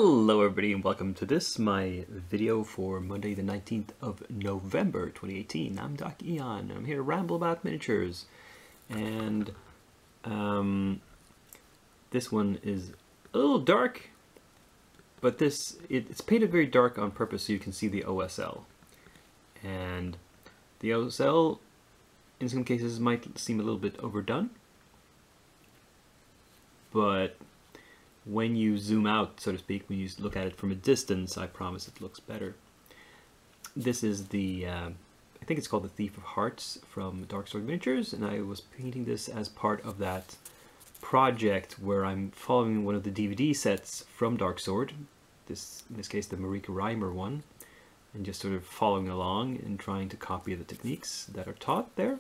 Hello everybody and welcome to this, my video for Monday the 19th of November 2018. I'm Doc Eon and I'm here to ramble about miniatures. And this one is a little dark, but it's painted very dark on purpose so you can see the OSL. And the OSL in some cases might seem a little bit overdone, but when you zoom out, so to speak, when you look at it from a distance, I promise it looks better. This is the, I think it's called the Thief of Hearts from Dark Sword Miniatures, and I was painting this as part of that project where I'm following one of the DVD sets from Dark Sword, in this case the Marika Reimer one, and just sort of following along and trying to copy the techniques that are taught there.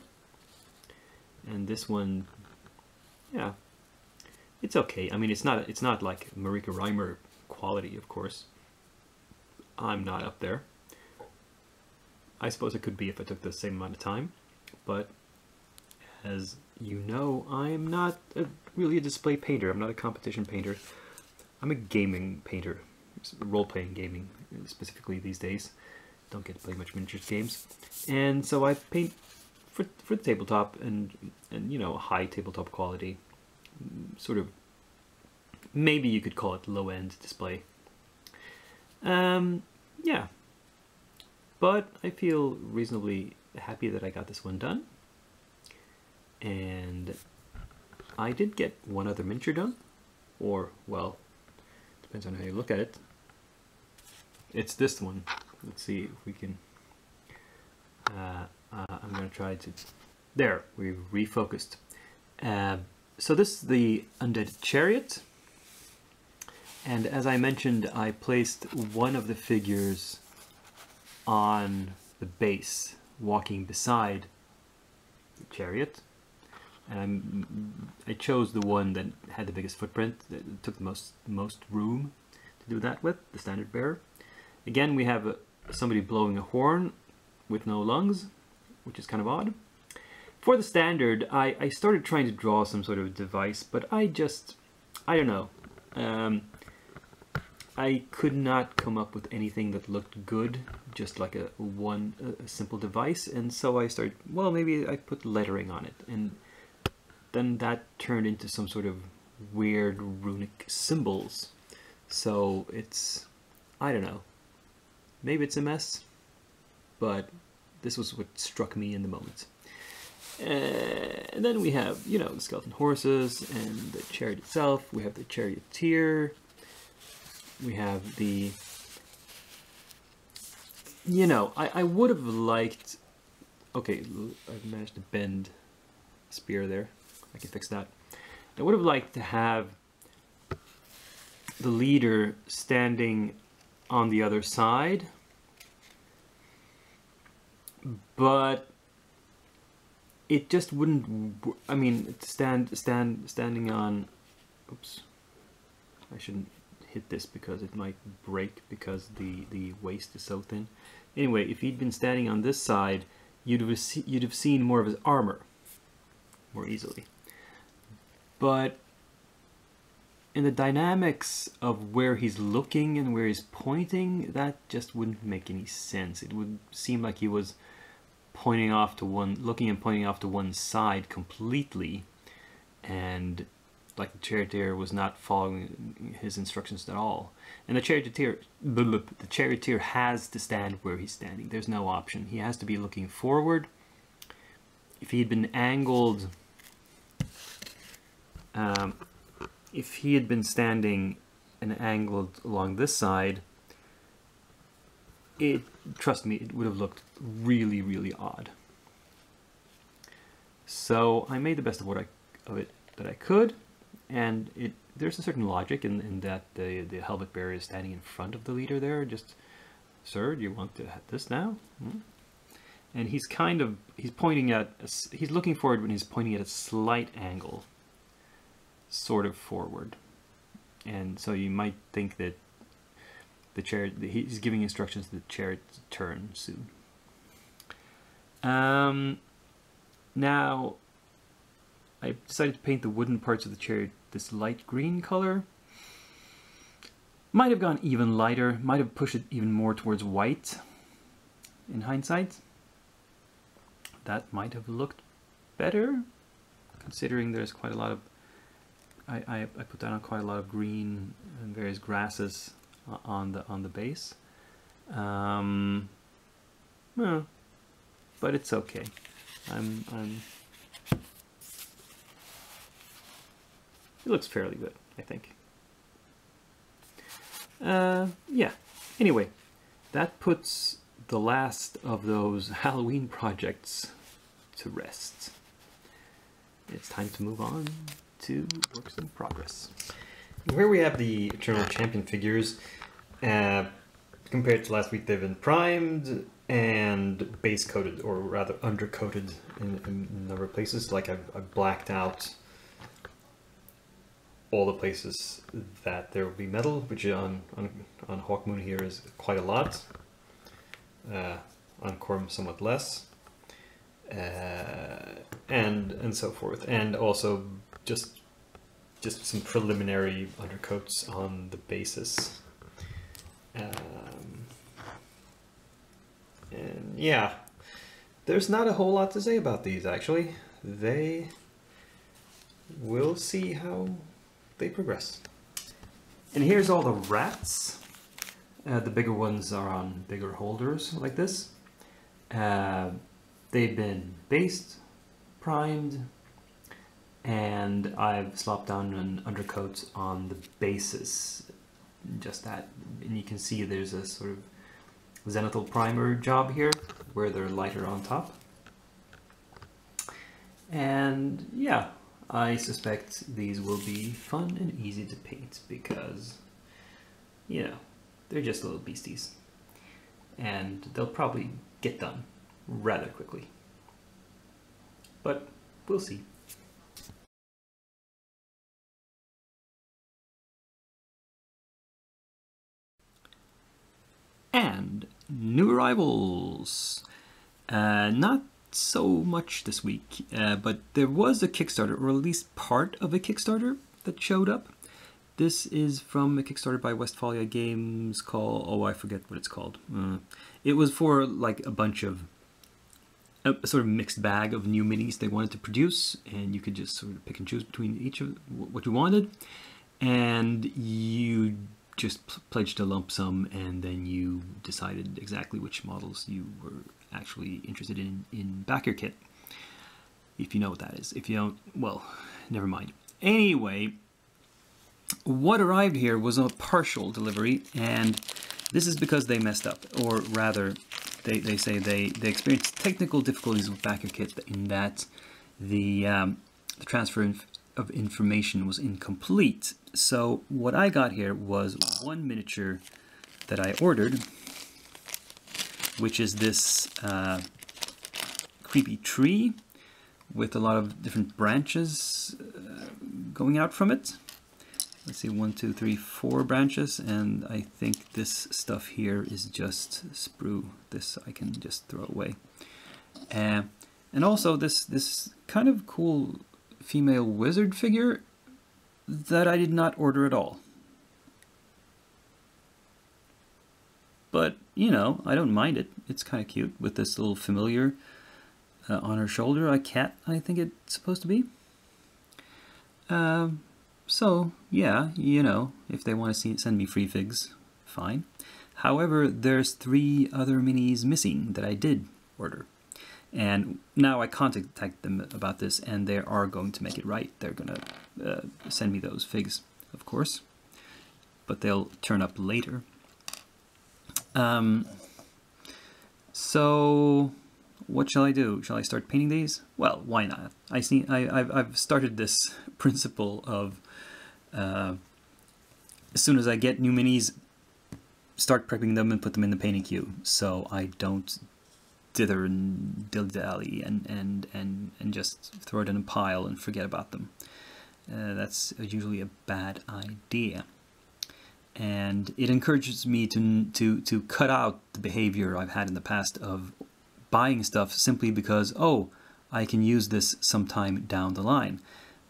And this one, yeah, it's okay. I mean, it's not like Marika Reimer quality, of course. I'm not up there. I suppose it could be if I took the same amount of time, but as you know, I'm not really a display painter. I'm not a competition painter. I'm a gaming painter, role-playing gaming specifically these days. Don't get to play much miniatures games, and so I paint for the tabletop and you know, high tabletop quality. Sort of, maybe you could call it low-end display. Yeah, but I feel reasonably happy that I got this one done, and I did get one other miniature done, or, well, depends on how you look at it. It's this one. Let's see if we can, I'm going to try to, there, we refocused. So this is the Undead Chariot, and as I mentioned, I placed one of the figures on the base, walking beside the chariot, and I chose the one that had the biggest footprint, that took the most room to do that with, the standard bearer. Again, we have somebody blowing a horn with no lungs, which is kind of odd. For the standard, I started trying to draw some sort of device, but I don't know. I could not come up with anything that looked good, just like a simple device, and so I started, well, maybe I put lettering on it, and then that turned into some sort of weird runic symbols. So it's, I don't know, maybe it's a mess, but this was what struck me in the moment. And then we have, you know, the skeleton horses and the chariot itself. We have the charioteer. We have the, you know, I would have liked, okay, I've managed to bend the spear there. I can fix that. I would have liked to have the leader standing on the other side, but it just wouldn't. I mean, standing on. Oops, I shouldn't hit this because it might break because the waist is so thin. Anyway, if he'd been standing on this side, you'd have seen more of his armor more easily. But in the dynamics of where he's looking and where he's pointing, that just wouldn't make any sense. It would seem like he was pointing off to looking and pointing off to one side completely, and like the charioteer was not following his instructions at all. And the charioteer has to stand where he's standing. There's no option. He has to be looking forward. If he had been angled, if he had been standing and angled along this side, trust me, it would have looked really, really odd. So I made the best of it that I could, and there's a certain logic in that the helmet bearer is standing in front of the leader there. Just, sir, do you want to have this now? And he's pointing at, he's looking forward when he's pointing at a slight angle, sort of forward, and so you might think that the chariot, he's giving instructions to the chariot to turn soon. Now, I decided to paint the wooden parts of the chariot this light green color. Might have gone even lighter, might have pushed it even more towards white in hindsight. That might have looked better, considering there's quite a lot of, I put down quite a lot of green and various grasses on the base. Well, but it's okay. It looks fairly good, I think. Yeah. Anyway, that puts the last of those Halloween projects to rest. It's time to move on to works in progress. Here we have the Eternal Champion figures. Compared to last week, they've been primed and base coated, or rather undercoated in a number of places. Like I've blacked out all the places that there will be metal, which on Hawkmoon here is quite a lot. On Corm somewhat less, and so forth, and also just some preliminary undercoats on the bases. And yeah, there's not a whole lot to say about these actually. We'll see how they progress. And here's all the rats. The bigger ones are on bigger holders like this. They've been based, primed, and I've slopped down an undercoat on the bases. Just that, and you can see there's a sort of zenithal primer job here where they're lighter on top. And yeah, I suspect these will be fun and easy to paint because, you know, they're just little beasties. And they'll probably get done rather quickly. But we'll see. And new arrivals. Not so much this week, but there was a Kickstarter, or at least part of a Kickstarter that showed up. This is from a Kickstarter by Westphalia Games called, oh, I forget what it's called. It was for like a bunch of, a sort of mixed bag of new minis they wanted to produce, and you could just sort of pick and choose between each of what you wanted, and you just pledged a lump sum, and then you decided exactly which models you were actually interested in backer kit, if you know what that is. If you don't, well, never mind. Anyway, what arrived here was a partial delivery, and this is because they messed up, or rather, they say they experienced technical difficulties with backer kit in that the transfer of information was incomplete. So what I got here was one miniature that I ordered, which is this creepy tree with a lot of different branches going out from it. Let's see, 1, 2, 3, 4 branches, and I think this stuff here is just sprue. This I can just throw away. And also this kind of cool female wizard figure that I did not order at all. But, you know, I don't mind it. It's kind of cute with this little familiar on her shoulder. A cat, I think it's supposed to be. So, yeah, you know, if they want to send me free figs, fine. However, there's 3 other minis missing that I did order. And now I contacted them about this, and they are going to make it right. They're going to send me those figs, of course. But they'll turn up later. So what shall I do? Shall I start painting these? Well, why not? I've started this principle of as soon as I get new minis, start prepping them and put them in the painting queue, so I don't dither and dilly-dally and just throw it in a pile and forget about them. That's usually a bad idea. And it encourages me to cut out the behavior I've had in the past of buying stuff simply because, oh, I can use this sometime down the line.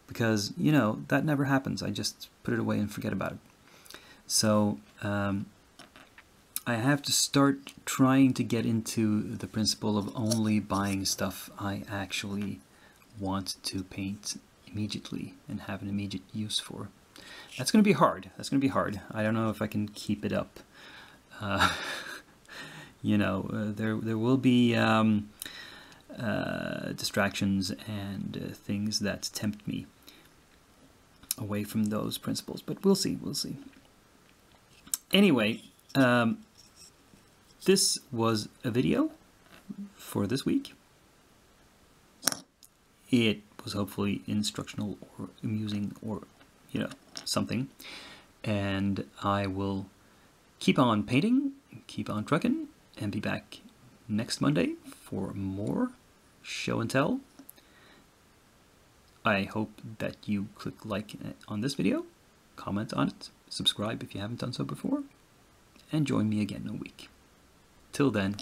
Because, you know, that never happens. I just put it away and forget about it. So I have to start trying to get into the principle of only buying stuff I actually want to paint immediately and have an immediate use for. That's going to be hard. That's going to be hard. I don't know if I can keep it up. You know, there will be distractions and things that tempt me away from those principles, but we'll see. We'll see. Anyway, this was a video for this week. It was hopefully instructional or amusing or, you know, something. And I will keep on painting, keep on trucking, and be back next Monday for more show and tell. I hope that you click like on this video, comment on it, subscribe if you haven't done so before, and join me again in a week. Till then,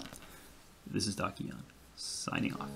this is Dakian, signing off.